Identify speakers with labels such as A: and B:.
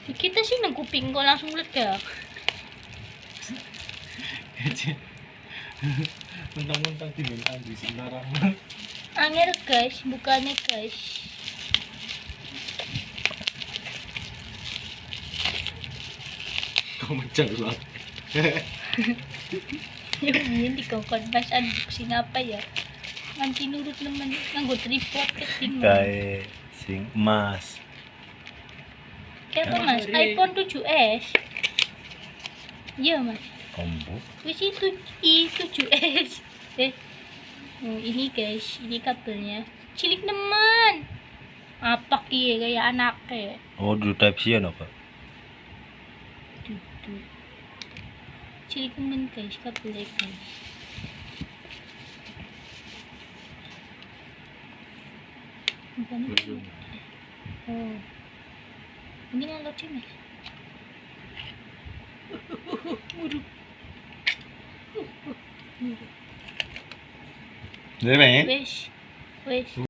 A: Kita sih nang kuping kok langsung meledak.
B: Mentang-mentang diminta di sembarang.
A: Angel guys, bukannya guys.
B: Kau mencelak.
A: Yang dikongkon pas unboxing apa ya? Nanti nurut temen nganggo tripod keting.
C: Kayak sing emas.
A: Kayak apa mas? iPhone 7s. Iya mas.
C: Kombo.
A: Wis itu i7s. Ini guys, ini kabelnya. Cilik nemen. Apa kiye kayak anaknya?
C: Oh, dulu type C apa?
A: Duduk. Cilik nemen guys, kabelnya guys. Bukan itu. Oh. Ini ngalor sih mas. Waduh.
C: Jadi,
A: Wes.